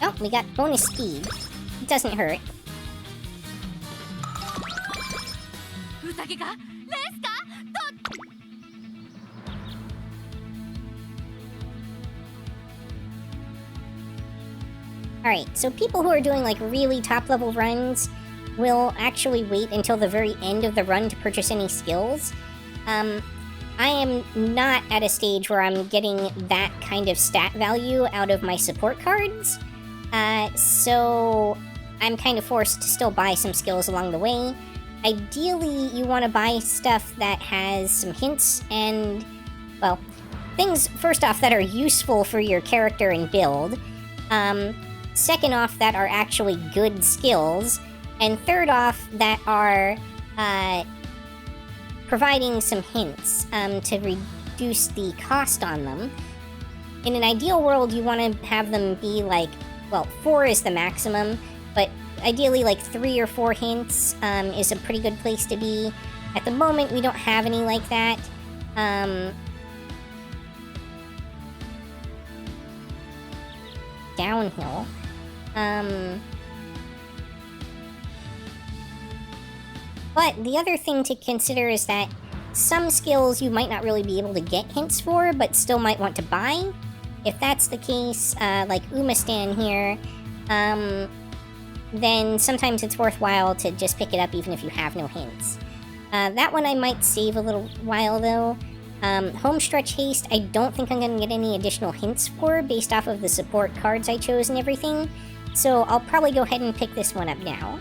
Oh, we got bonus speed. It doesn't hurt. Alright, so people who are doing like really top level runs will actually wait until the very end of the run to purchase any skills. I am not at a stage where I'm getting that kind of stat value out of my support cards, so I'm kind of forced to still buy some skills along the way. Ideally, you want to buy stuff that has some hints and, well, things, first off, that are useful for your character and build, second off, that are actually good skills, and third off, that are providing some hints to reduce the cost on them. In an ideal world, you want to have them be like, well, 4 is the maximum, but ideally like 3 or 4 hints is a pretty good place to be. At the moment, we don't have any like that. Downhill. But the other thing to consider is that some skills you might not really be able to get hints for, but still might want to buy. If that's the case, like Umamusume here, then sometimes it's worthwhile to just pick it up even if you have no hints. That one I might save a little while though. Homestretch Haste, I don't think I'm going to get any additional hints for based off of the support cards I chose and everything, so I'll probably go ahead and pick this one up now.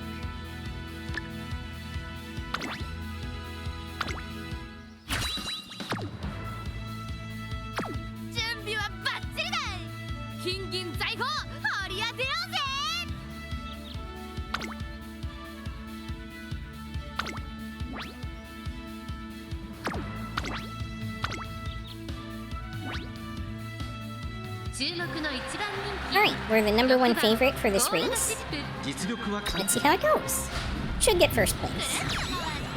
Alright, we're the #1 favorite for this race. Let's see how it goes. Should get first place.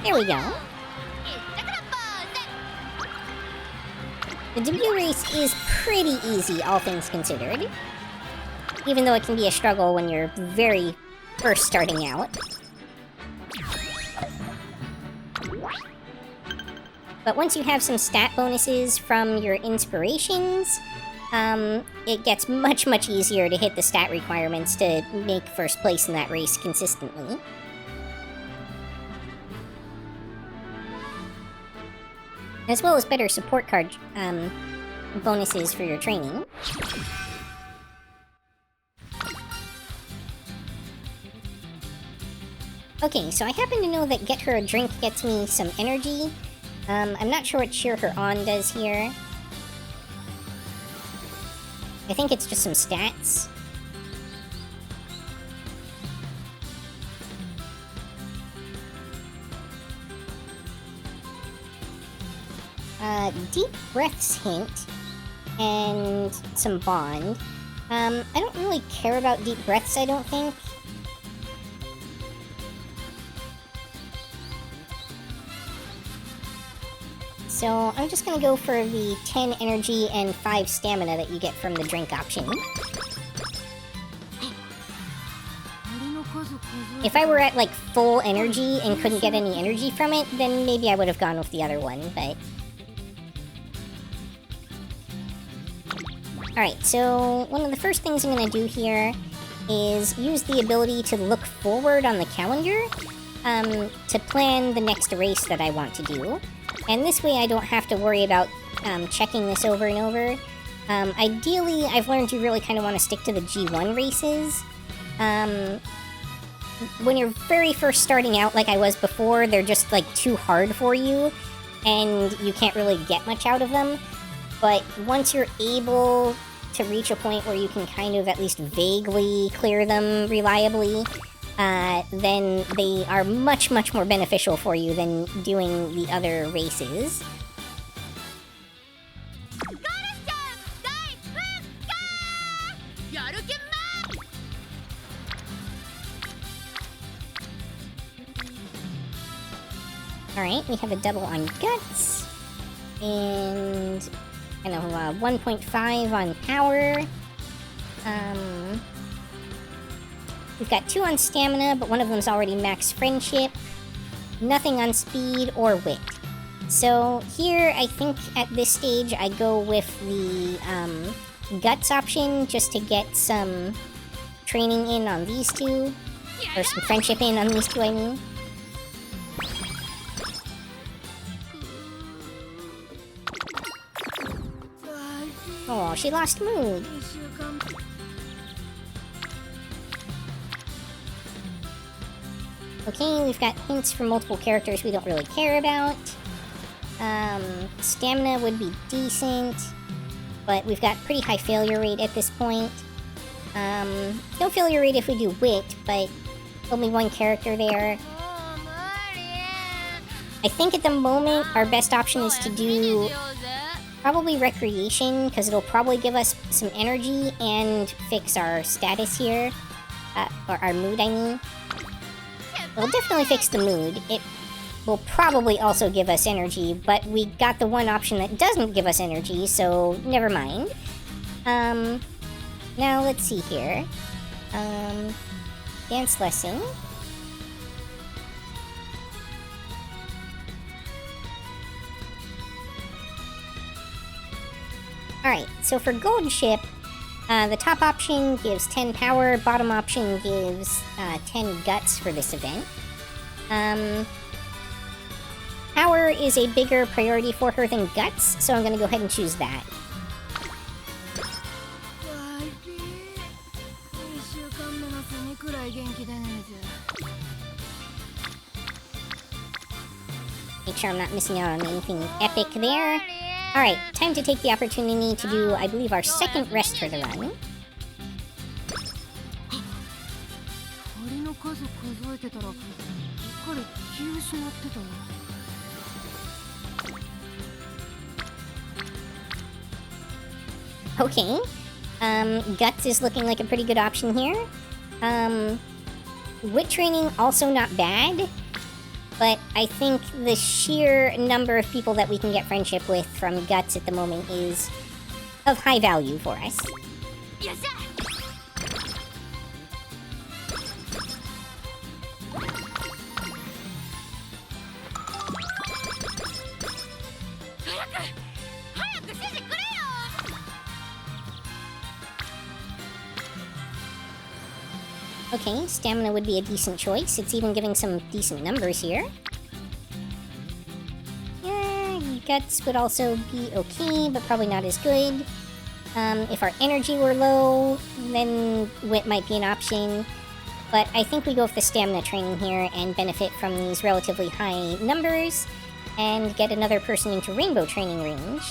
There we go. The debut race is pretty easy, all things considered. Even though it can be a struggle when you're very first starting out. But once you have some stat bonuses from your inspirations, it gets much, much easier to hit the stat requirements to make first place in that race consistently. As well as better support card bonuses for your training. Okay, so I happen to know that Get Her a Drink gets me some energy. I'm not sure what Cheer Her On does here. I think it's just some stats. Deep Breaths hint, and some bond. I don't really care about Deep Breaths, I don't think. So I'm just gonna go for the 10 energy and 5 stamina that you get from the drink option. If I were at like full energy and couldn't get any energy from it, then maybe I would have gone with the other one, but... Alright, so one of the first things I'm gonna do here is use the ability to look forward on the calendar to plan the next race that I want to do. And this way I don't have to worry about checking this over and over. Ideally, I've learned you really kind of want to stick to the G1 races. When you're very first starting out like I was before, they're just like too hard for you, and you can't really get much out of them. But once you're able to reach a point where you can kind of at least vaguely clear them reliably, then they are much, much more beneficial for you than doing the other races. Alright, we have a double on Guts, and kind of 1.5 on Power. We've got 2 on stamina, but one of them's already max friendship. Nothing on speed or wit. So here, I think at this stage, I go with the guts option just to get some training in on these 2. Or some friendship in on these 2, I mean. Oh, she lost mood. Okay, we've got hints for multiple characters we don't really care about. Stamina would be decent, but we've got pretty high failure rate at this point. No failure rate if we do wit, but only 1 character there. I think at the moment our best option is to do probably recreation, because it'll probably give us some energy and fix our status here. Or our mood, I mean. It'll definitely fix the mood. It will probably also give us energy, but we got the one option that doesn't give us energy, so never mind. Now let's see here. Dance lesson. Alright, so for Gold Ship, the top option gives 10 power, bottom option gives 10 guts for this event. Power is a bigger priority for her than guts, so I'm gonna go ahead and choose that. Make sure I'm not missing out on anything epic there. Alright, time to take the opportunity to do, I believe, our second rest for the run. Okay, Guts is looking like a pretty good option here. Wit training, also not bad. But I think the sheer number of people that we can get friendship with from Guts at the moment is of high value for us. Okay, stamina would be a decent choice. It's even giving some decent numbers here. Yeah, guts would also be okay, but probably not as good. If our energy were low, then wit might be an option. But I think we go with the stamina training here and benefit from these relatively high numbers and get another person into rainbow training range.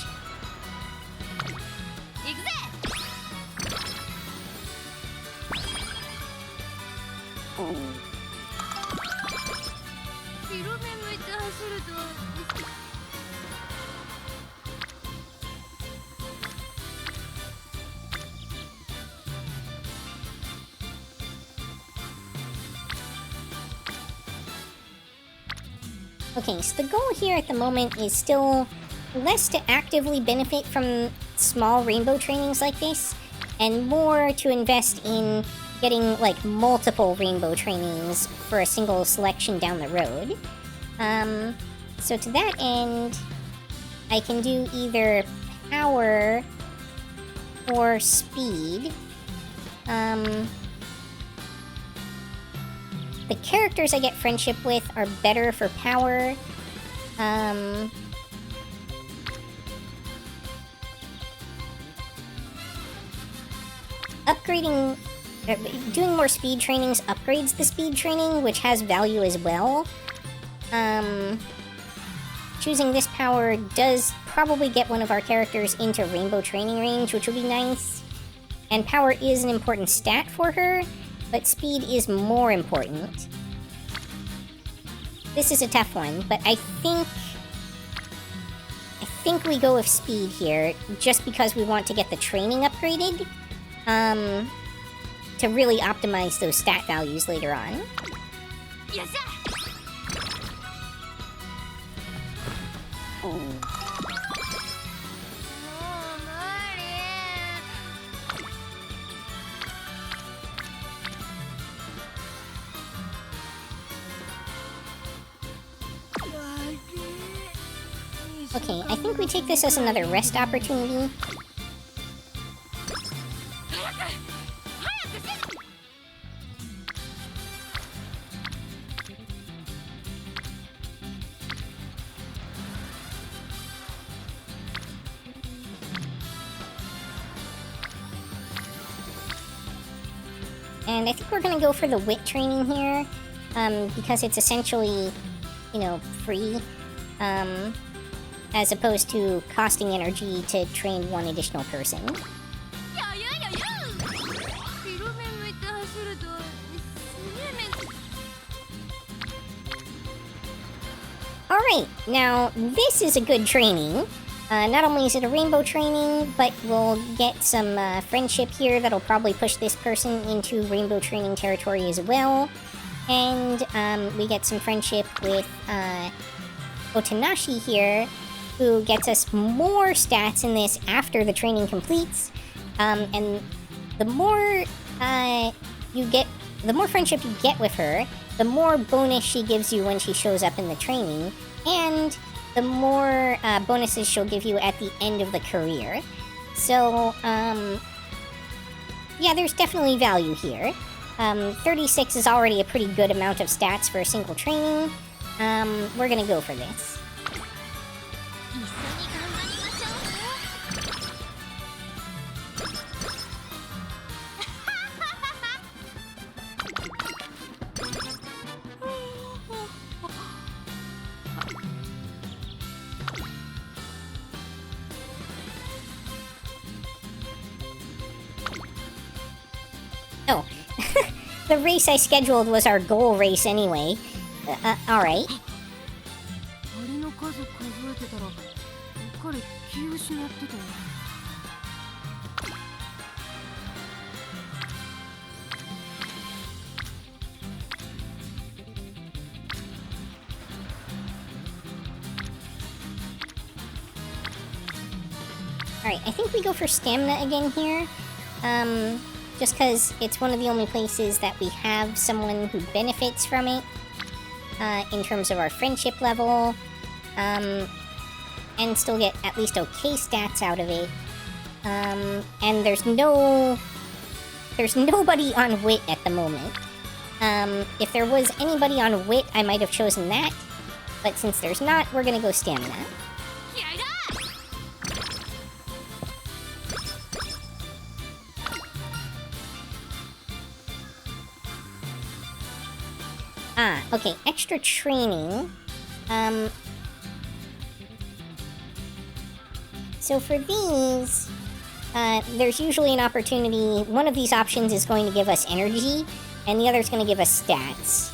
Okay, so the goal here at the moment is still less to actively benefit from small rainbow trainings like this, and more to invest in getting, like, multiple rainbow trainings for a single selection down the road. So to that end, I can do either power or speed. The characters I get friendship with are better for power. Doing more speed trainings upgrades the speed training, which has value as well. Choosing this power does probably get one of our characters into rainbow training range, which would be nice. And power is an important stat for her, but speed is more important. This is a tough one, but I think we go with speed here, just because we want to get the training upgraded, to really optimize those stat values later on. Yes, sir. Okay, I think we take this as another rest opportunity. And I think we're gonna go for the wit training here, because it's essentially, you know, free, as opposed to costing energy to train one additional person. Alright, now this is a good training. Not only is it a rainbow training, but we'll get some friendship here that'll probably push this person into rainbow training territory as well. And we get some friendship with Otanashi here, who gets us more stats in this after the training completes. And the more the more friendship you get with her, the more bonus she gives you when she shows up in the training, and the more bonuses she'll give you at the end of the career. So, yeah, there's definitely value here. 36 is already a pretty good amount of stats for a single training. We're gonna go for this. Oh, the race I scheduled was our goal race anyway. Alright. Alright, I think we go for stamina again here. Just because it's one of the only places that we have someone who benefits from it, in terms of our friendship level, and still get at least okay stats out of it. And there's nobody on wit at the moment. If there was anybody on wit, I might have chosen that, but since there's not, we're gonna go stamina. Ah, okay, extra training. So for these, there's usually an opportunity. One of these options is going to give us energy, and the other is going to give us stats.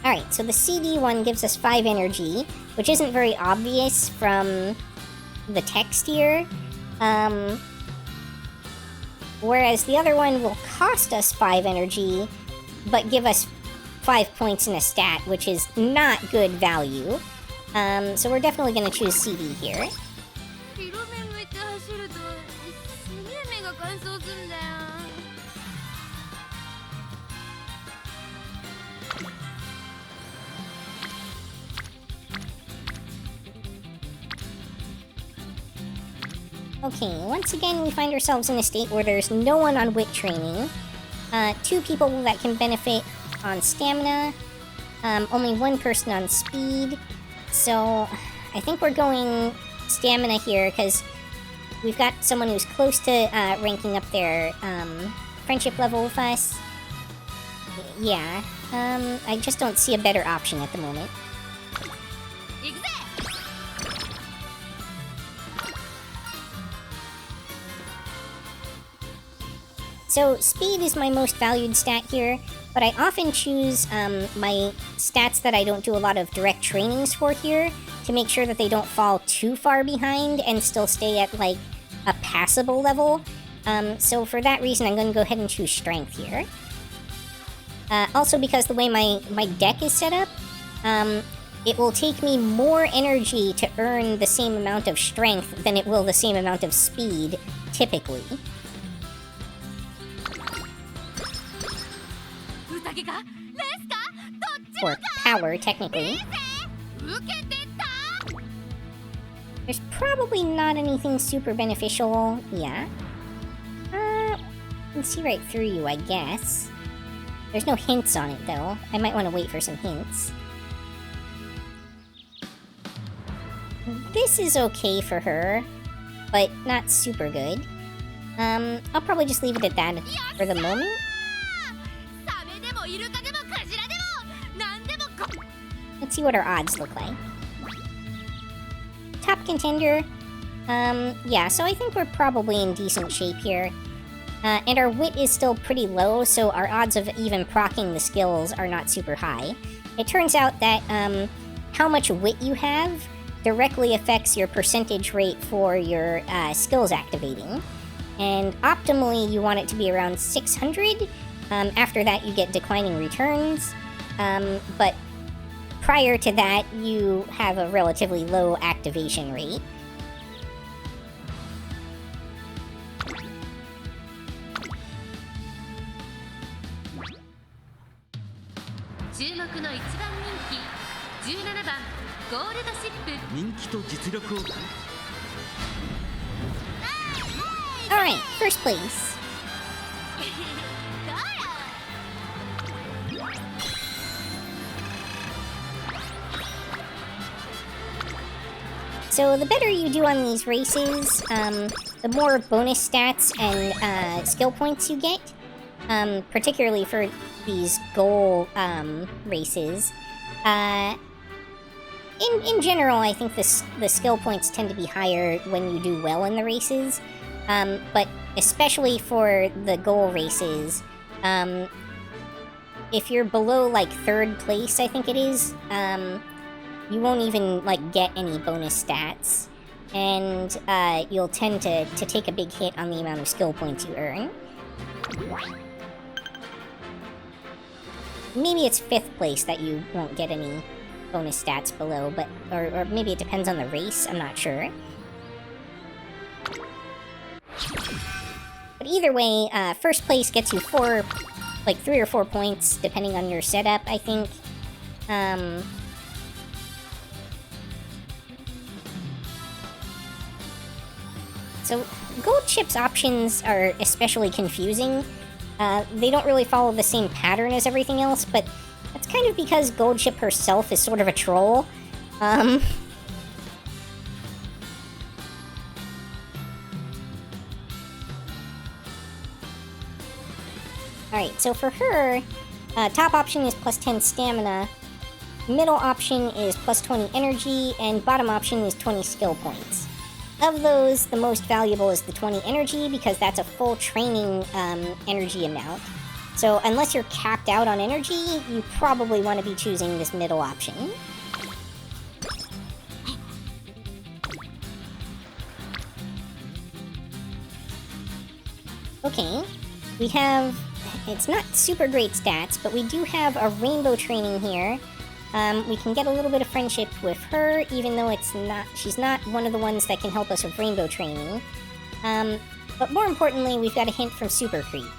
Alright, so the CD one gives us 5 energy, which isn't very obvious from the text here. Whereas the other one will cost us 5 energy, but give us 5 points in a stat, which is not good value. So we're definitely going to choose CD here. Okay, once again we find ourselves in a state where there's no one on wit training. 2 people that can benefit on stamina, only 1 person on speed. So I think we're going stamina here because we've got someone who's close to ranking up their friendship level with us. Yeah, I just don't see a better option at the moment. So, speed is my most valued stat here, but I often choose my stats that I don't do a lot of direct trainings for here to make sure that they don't fall too far behind and still stay at, like, a passable level. So for that reason, I'm going to go ahead and choose strength here. Also because the way my deck is set up, it will take me more energy to earn the same amount of strength than it will the same amount of speed, typically. Or power, technically. There's probably not anything super beneficial. Yeah. Can see right through you, I guess. There's no hints on it, though. I might want to wait for some hints. This is okay for her, but not super good. I'll probably just leave it at that for the moment. Let's see what our odds look like. Top contender. Yeah, so I think we're probably in decent shape here. And our wit is still pretty low, so our odds of even proccing the skills are not super high. It turns out that how much wit you have directly affects your percentage rate for your skills activating. And optimally, you want it to be around 600. After that, you get declining returns. But prior to that, you have a relatively low activation rate. Alright, first place. So the better you do on these races, the more bonus stats and skill points you get, particularly for these goal races. In general, I think the skill points tend to be higher when you do well in the races, but especially for the goal races, if you're below, like, 3rd place, I think it is, you won't even, like, get any bonus stats, and you'll tend to take a big hit on the amount of skill points you earn. Maybe it's 5th place that you won't get any bonus stats below, but or maybe it depends on the race, I'm not sure. But either way, 1st place gets you 3 or 4 points, depending on your setup, I think. So, gold chips options are especially confusing. They don't really follow the same pattern as everything else, but that's kind of because Gold Chip herself is sort of a troll. Alright, so for her, top option is plus 10 stamina, middle option is plus 20 energy, and bottom option is 20 skill points. Of those, the most valuable is the 20 energy, because that's a full training energy amount. So unless you're capped out on energy, you probably want to be choosing this middle option. Okay, we have... It's not super great stats, but we do have a rainbow training here. We can get a little bit of friendship with her, even though she's not one of the ones that can help us with rainbow training. But more importantly, we've got a hint from Super Creep,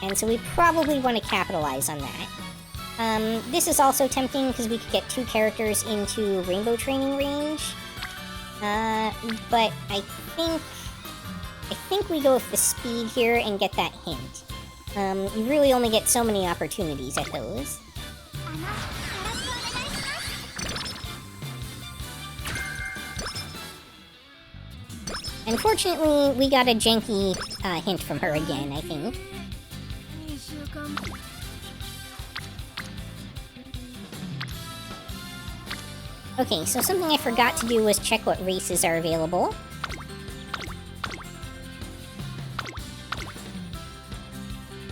and so we probably want to capitalize on that. This is also tempting because we could get 2 characters into rainbow training range. But I think we go with the speed here and get that hint. You really only get so many opportunities at those. Unfortunately, we got a janky hint from her again, I think. Okay, so something I forgot to do was check what races are available.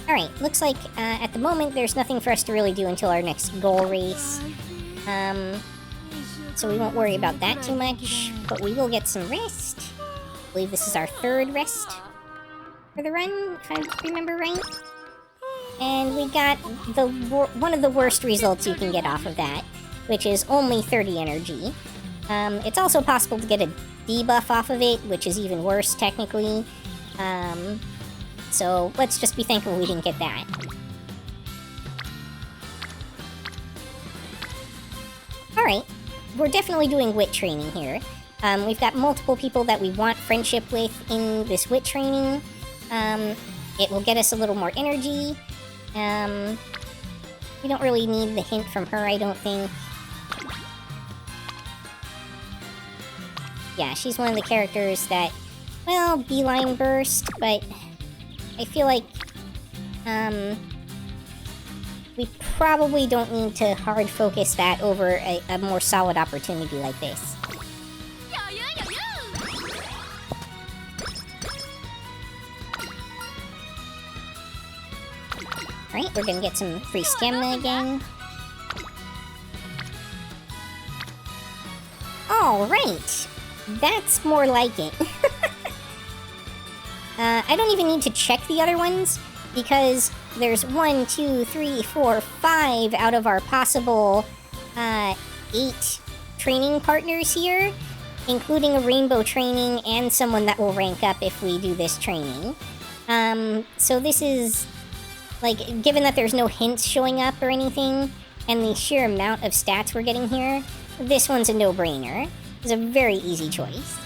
Alright, looks like at the moment there's nothing for us to really do until our next goal race. So we won't worry about that too much, but we will get some rest. I believe this is our 3rd rest for the run, if I remember right. And we got one of the worst results you can get off of that, which is only 30 energy. It's also possible to get a debuff off of it, which is even worse technically. So let's just be thankful we didn't get that. Alright, we're definitely doing wit training here. We've got multiple people that we want friendship with in this wit training. It will get us a little more energy. We don't really need the hint from her, I don't think. Yeah, she's one of the characters that, well, beeline burst, but I feel like, we probably don't need to hard focus that over a more solid opportunity like this. Alright, we're gonna get some free stamina again. Alright! That's more like it. I don't even need to check the other ones, because there's 1, 2, 3, 4, 5 out of our possible 8 training partners here, including a rainbow training and someone that will rank up if we do this training. So this is, like, given that there's no hints showing up or anything, and the sheer amount of stats we're getting here, this one's a no-brainer. It's a very easy choice.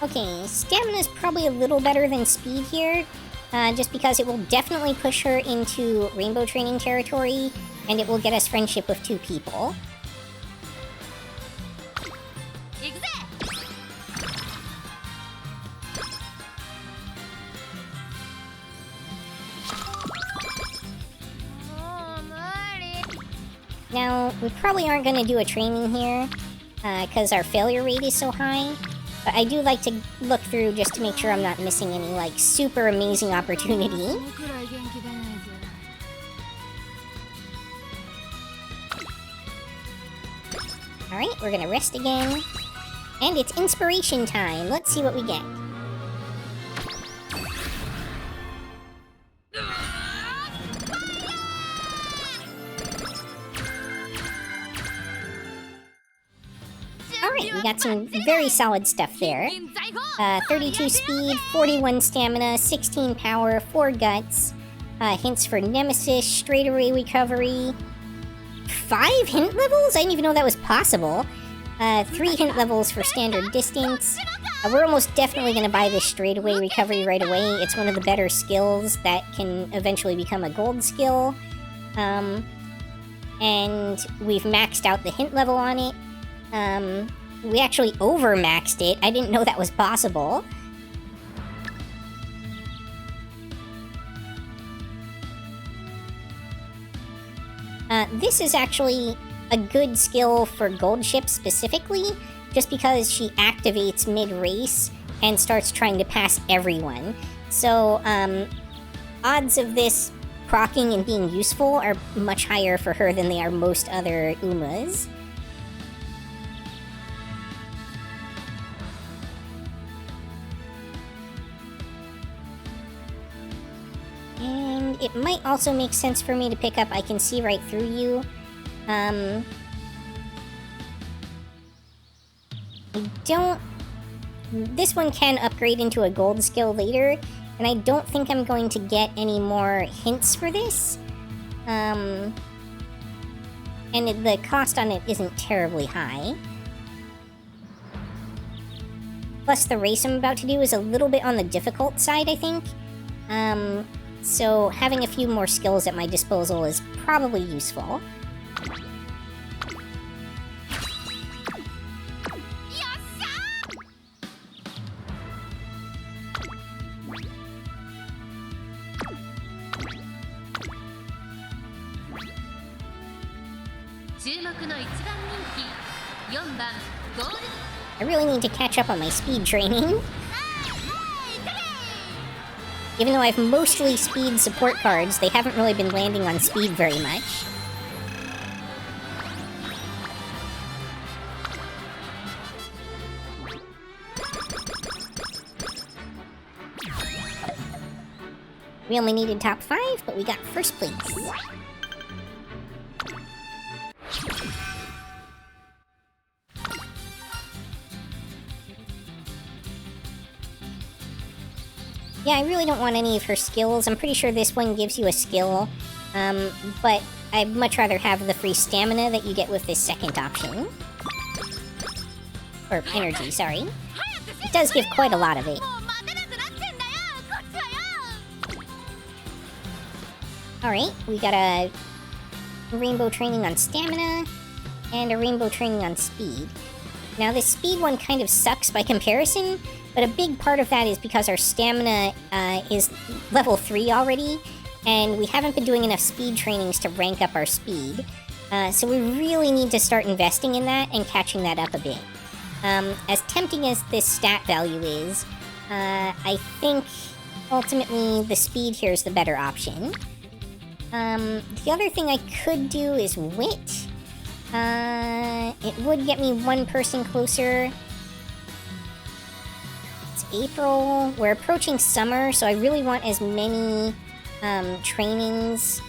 Okay, stamina's probably a little better than speed here, just because it will definitely push her into rainbow training territory, and it will get us friendship with 2 people. Now, we probably aren't going to do a training here, because our failure rate is so high. But I do like to look through just to make sure I'm not missing any, like, super amazing opportunity. Alright, we're gonna rest again. And it's inspiration time. Let's see what we get. Alright, we got some very solid stuff there. 32 speed, 41 stamina, 16 power, 4 guts, hints for nemesis, straightaway recovery, 5 hint levels? I didn't even know that was possible. 3 hint levels for standard distance. We're almost definitely going to buy this straightaway recovery right away. It's one of the better skills that can eventually become a gold skill. And we've maxed out the hint level on it. We actually over-maxed it. I didn't know that was possible. This is actually a good skill for gold ships specifically, just because she activates mid-race and starts trying to pass everyone. So, odds of this proccing and being useful are much higher for her than they are most other Umas. And it might also make sense for me to pick up I Can See Right Through You. This one can upgrade into a gold skill later, and I don't think I'm going to get any more hints for this. And the cost on it isn't terribly high. Plus, the race I'm about to do is a little bit on the difficult side, I think. So having a few more skills at my disposal is probably useful. I really need to catch up on my speed training. Even though I have mostly speed support cards, they haven't really been landing on speed very much. We only needed top 5, but we got first place. Yeah, I really don't want any of her skills. I'm pretty sure this one gives you a skill, but I'd much rather have the free stamina that you get with this second option. Or energy, sorry. It does give quite a lot of it. Alright, we got a rainbow training on stamina, and a rainbow training on speed. Now, this speed one kind of sucks by comparison, but a big part of that is because our stamina is level 3 already, and we haven't been doing enough speed trainings to rank up our speed. So we really need to start investing in that and catching that up a bit. As tempting as this stat value is, I think ultimately the speed here is the better option. The other thing I could do is wit. It would get me one person closer. It's April. We're approaching summer, so I really want as many trainings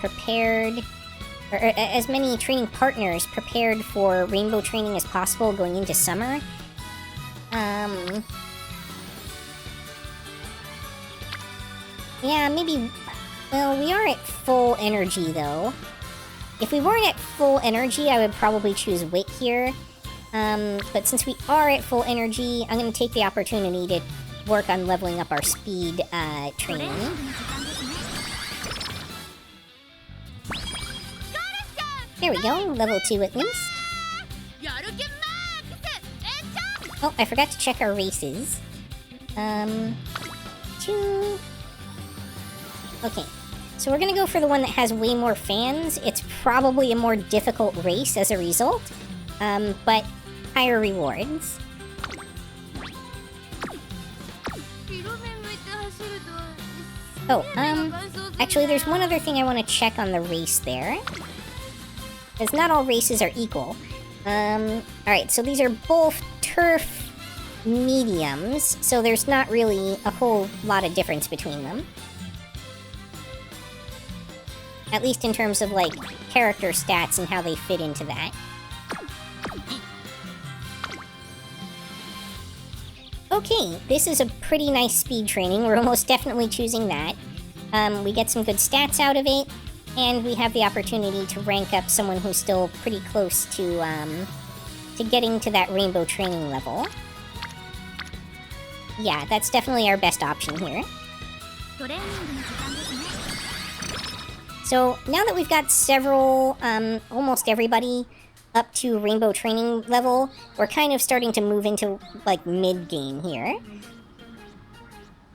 prepared, or as many training partners prepared for rainbow training as possible going into summer. Yeah, maybe... Well, we are at full energy, though. If we weren't at full energy, I would probably choose wit here. But since we are at full energy, I'm going to take the opportunity to work on leveling up our speed training. There we go, level 2 at least. Oh, I forgot to check our races. 2... Okay, so we're gonna go for the one that has way more fans. It's probably a more difficult race as a result, but higher rewards. Oh, actually there's one other thing I want to check on the race there. Because not all races are equal. Alright, so these are both turf mediums, so there's not really a whole lot of difference between them. At least in terms of, like, character stats and how they fit into that. Okay, this is a pretty nice speed training. We're almost definitely choosing that. We get some good stats out of it, and we have the opportunity to rank up someone who's still pretty close to getting to that rainbow training level. Yeah, that's definitely our best option here. So, now that we've got several, almost everybody up to rainbow training level, we're kind of starting to move into, like, mid-game here.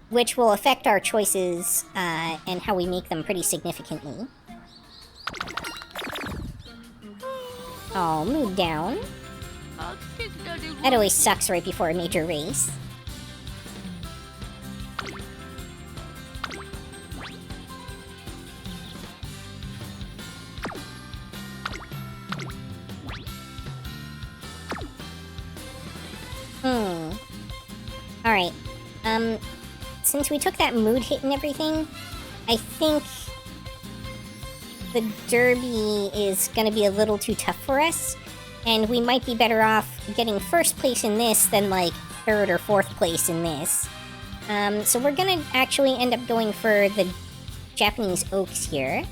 Which will affect our choices, and how we make them pretty significantly. Oh, mood down. That always sucks right before a major race. Alright, since we took that mood hit and everything, I think the derby is gonna be a little too tough for us, and we might be better off getting first place in this than, like, third or fourth place in this. So we're gonna actually end up going for the Japanese Oaks here.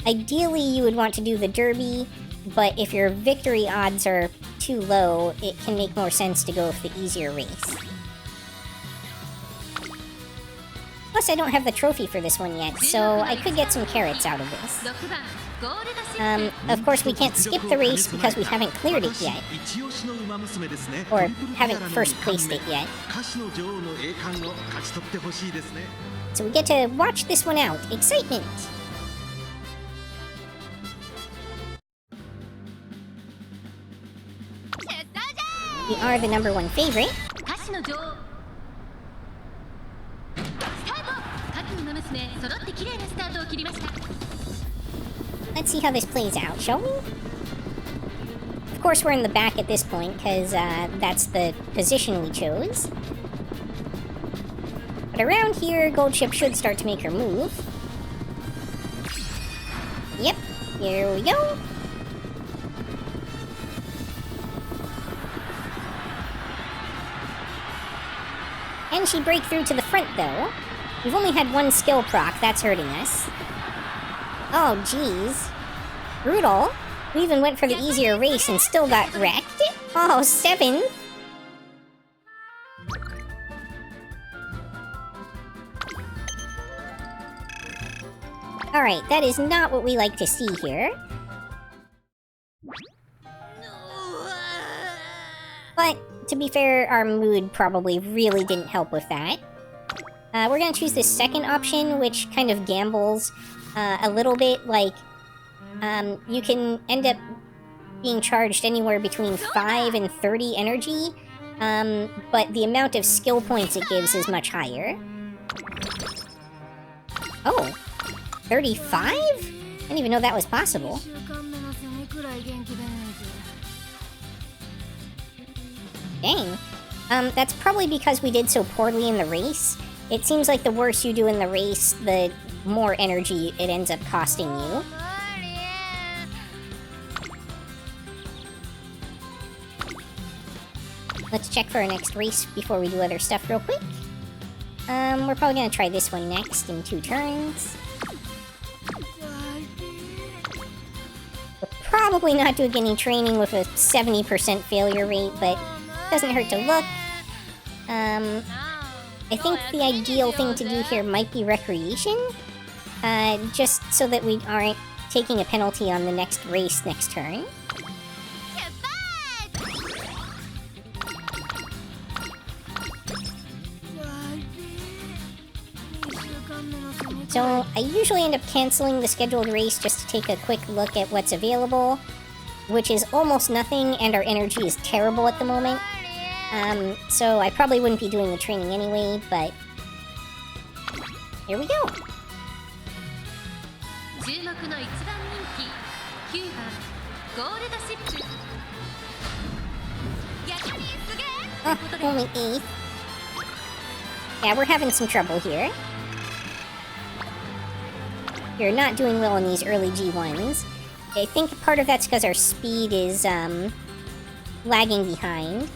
Ideally, you would want to do the derby, but if your victory odds are too low, it can make more sense to go with the easier race. Plus, I don't have the trophy for this one yet, so I could get some carrots out of this. Of course, we can't skip the race because we haven't cleared it yet. Or haven't first placed it yet. So we get to watch this one out. Excitement! We are the #1 favorite. Let's see how this plays out, shall we? Of course, we're in the back at this point, because that's the position we chose. But around here, Gold Chip should start to make her move. Yep, here we go. Can she break through to the front, though? We've only had one skill proc, that's hurting us. Oh, jeez. Brutal. We even went for the easier race and still got wrecked. Oh, 7th. Alright, that is not what we like to see here. But, to be fair, our mood probably really didn't help with that. We're gonna choose this second option, which kind of gambles a little bit, like, you can end up being charged anywhere between 5 and 30 energy, but the amount of skill points it gives is much higher. Oh, 35? I didn't even know that was possible. Dang. That's probably because we did so poorly in the race. It seems like the worse you do in the race, the more energy it ends up costing you. Let's check for our next race before we do other stuff real quick. We're probably gonna try this one next in 2 turns. We're probably not doing any training with a 70% failure rate, but doesn't hurt to look. I think the ideal thing to do here might be recreation, just so that we aren't taking a penalty on the next race next turn. So, I usually end up canceling the scheduled race just to take a quick look at what's available, which is almost nothing, and our energy is terrible at the moment. So I probably wouldn't be doing the training anyway, but here we go. Oh, only 8th. Yeah, we're having some trouble here. We're not doing well in these early G1s. I think part of that's because our speed is, lagging behind.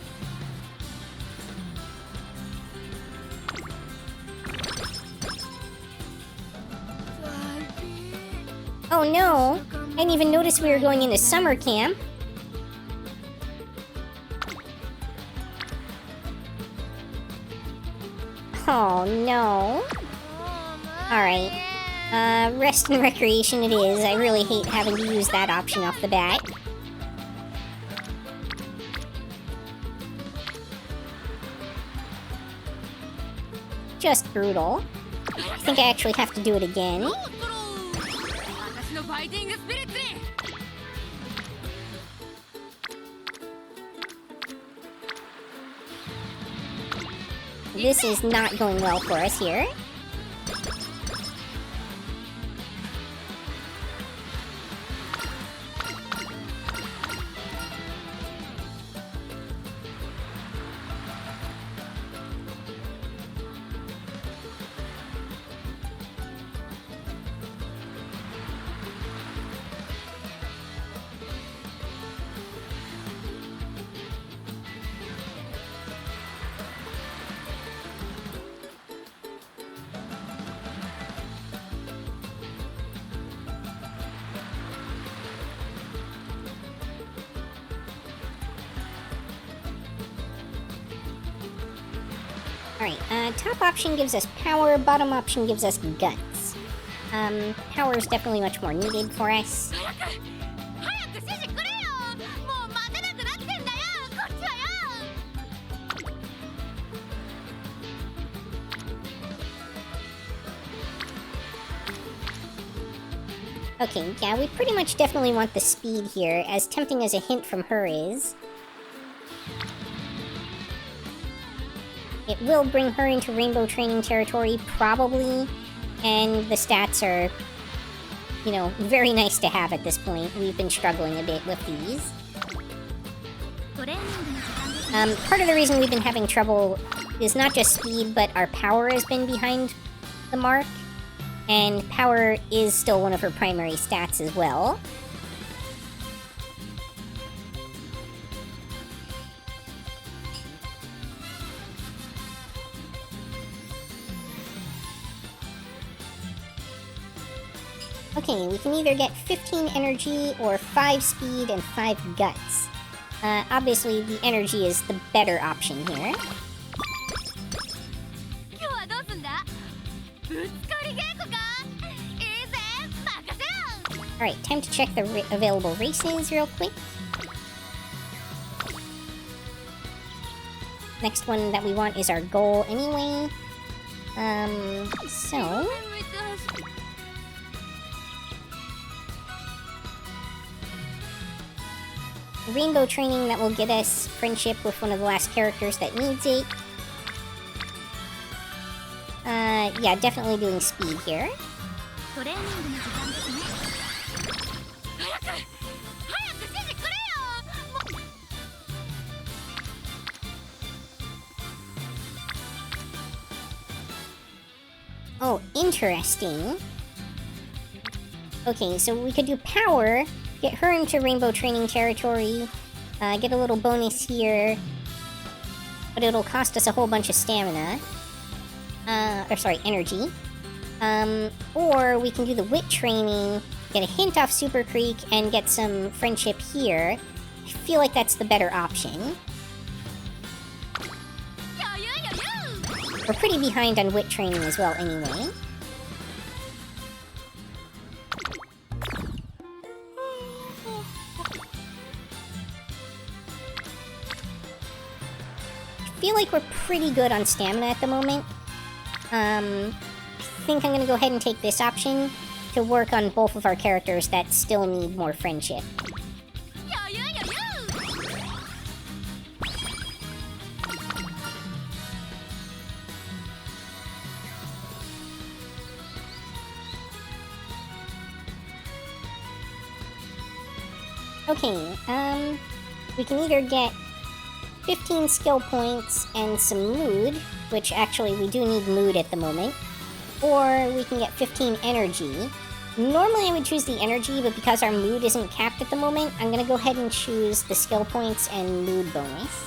Oh no! I didn't even notice we were going into summer camp. Oh no. Alright. Rest and recreation it is. I really hate having to use that option off the bat. Just brutal. I think I actually have to do it again. This is not going well for us here. Alright, top option gives us power, bottom option gives us guts. Power is definitely much more needed for us. Okay, yeah, we pretty much definitely want the speed here, as tempting as a hint from her is. It will bring her into rainbow training territory, probably, and the stats are, you know, very nice to have at this point. We've been struggling a bit with these. Part of the reason we've been having trouble is not just speed, but our power has been behind the mark. And power is still one of her primary stats as well. Okay, we can either get 15 energy or 5 speed and 5 guts. Obviously, the energy is the better option here. Alright, time to check the available races real quick. Next one that we want is our goal anyway. So... rainbow training that will get us friendship with one of the last characters that needs it. Yeah, definitely doing speed here. Oh, interesting. Okay, so we could do power, get her into rainbow training territory, get a little bonus here, but it'll cost us a whole bunch of stamina. Energy. Or we can do the wit training, get a hint off Super Creek, and get some friendship here. I feel like that's the better option. We're pretty behind on wit training as well anyway. I feel like we're pretty good on stamina at the moment. I think I'm gonna go ahead and take this option to work on both of our characters that still need more friendship. Okay, we can either get 15 skill points and some mood, which actually we do need mood at the moment, or we can get 15 energy. Normally I would choose the energy, but because our mood isn't capped at the moment, I'm gonna go ahead and choose the skill points and mood bonus.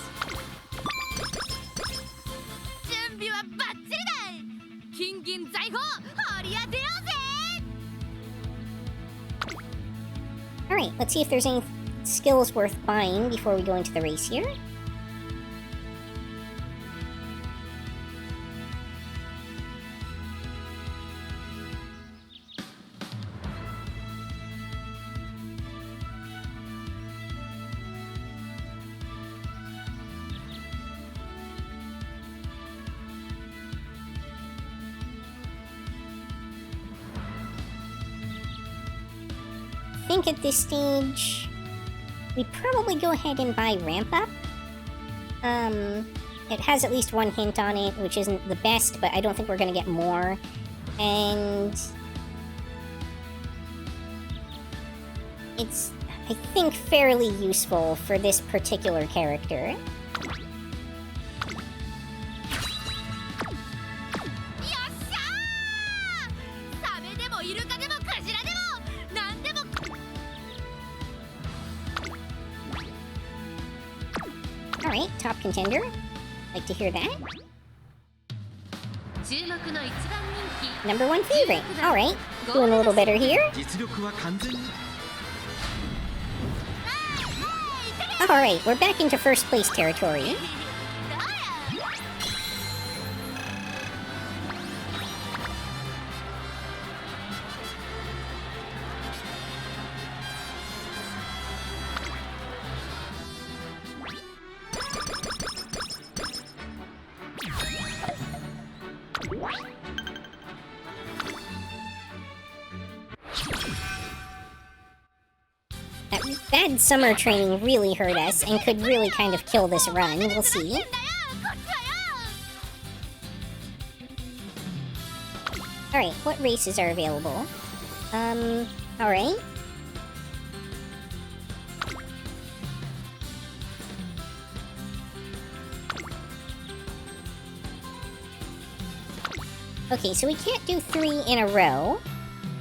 Alright, let's see if there's any skills worth buying before we go into the race here. I think at this stage, we'd probably go ahead and buy Ramp Up. It has at least one hint on it, which isn't the best, but I don't think we're gonna get more. And it's, I think, fairly useful for this particular character. Alright, top contender. Like to hear that. Number 1 favorite. Alright, doing a little better here. Alright, we're back into first place territory. That bad summer training really hurt us and could really kind of kill this run. We'll see. Alright, what races are available? Alright. Okay, so we can't do 3 in a row.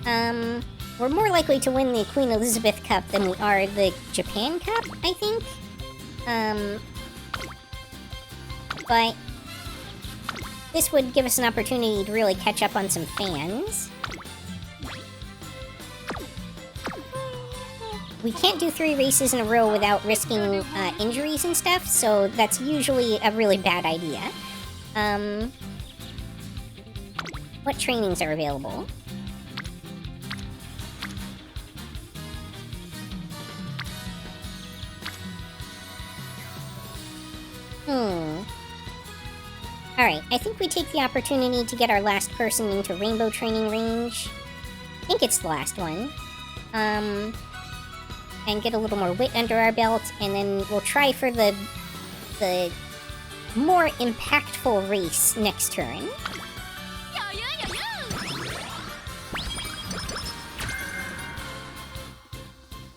We're more likely to win the Queen Elizabeth Cup than we are the Japan Cup, I think. But this would give us an opportunity to really catch up on some fans. We can't do 3 races in a row without risking injuries and stuff, so that's usually a really bad idea. What trainings are available? Alright, I think we take the opportunity to get our last person into rainbow training range. I think it's the last one. And get a little more wit under our belt, and then we'll try for the more impactful race next turn.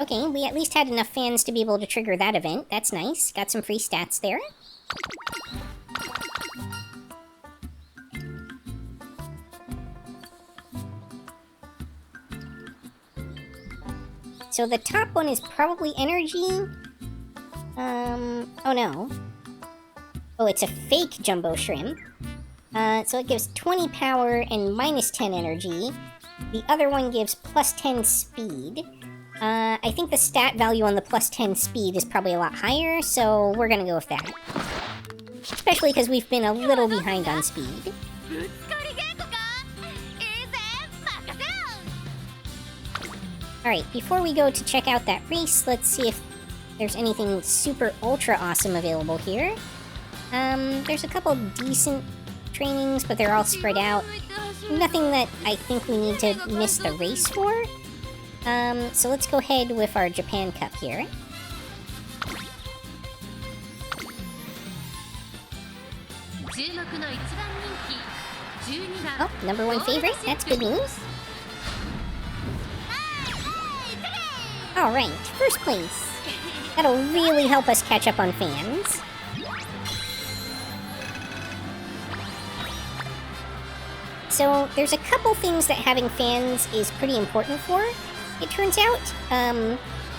Okay, we at least had enough fans to be able to trigger that event. That's nice. Got some free stats there. So the top one is probably energy. Oh no. Oh, it's a fake jumbo shrimp. So it gives 20 power and minus 10 energy. The other one gives plus 10 speed. I think the stat value on the plus 10 speed is probably a lot higher, so we're gonna go with that. Especially because we've been a little behind on speed. Alright, before we go to check out that race, let's see if there's anything super ultra awesome available here. There's a couple decent trainings, but they're all spread out. Nothing that I think we need to miss the race for. So let's go ahead with our Japan Cup here. Oh, #1 favorite, that's good news. Alright, first place. That'll really help us catch up on fans. So, there's a couple things that having fans is pretty important for. It turns out,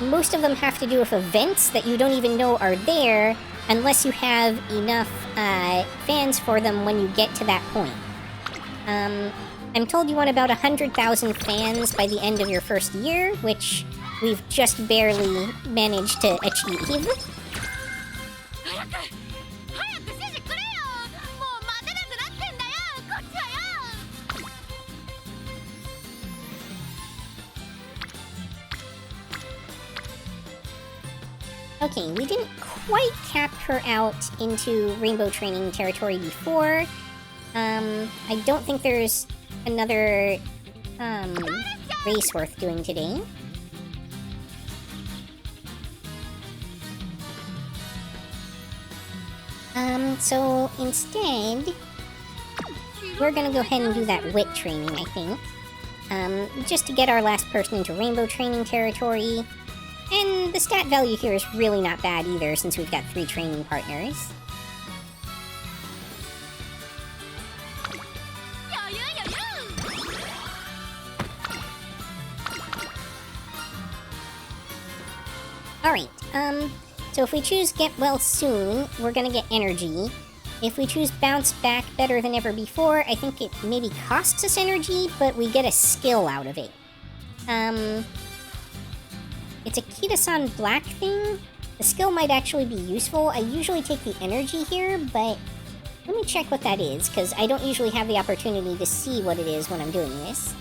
most of them have to do with events that you don't even know are there unless you have enough fans for them when you get to that point. I'm told you want about 100,000 fans by the end of your first year, which we've just barely managed to achieve. Okay, we didn't quite cap her out into rainbow training territory before. I don't think there's another race worth doing today. So instead, we're gonna go ahead and do that wit training, I think. Just to get our last person into rainbow training territory. And the stat value here is really not bad either, since we've got 3 training partners. Alright, so if we choose Get Well Soon, we're gonna get energy. If we choose Bounce Back Better Than Ever Before, I think it maybe costs us energy, but we get a skill out of it. It's a Kitasan Black thing. The skill might actually be useful. I usually take the energy here, but let me check what that is, because I don't usually have the opportunity to see what it is when I'm doing this.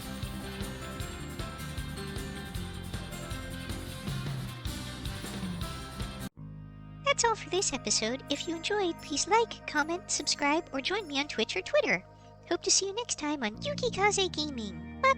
That's all for this episode. If you enjoyed, please like, comment, subscribe, or join me on Twitch or Twitter. Hope to see you next time on Yukikaze Gaming. Bye,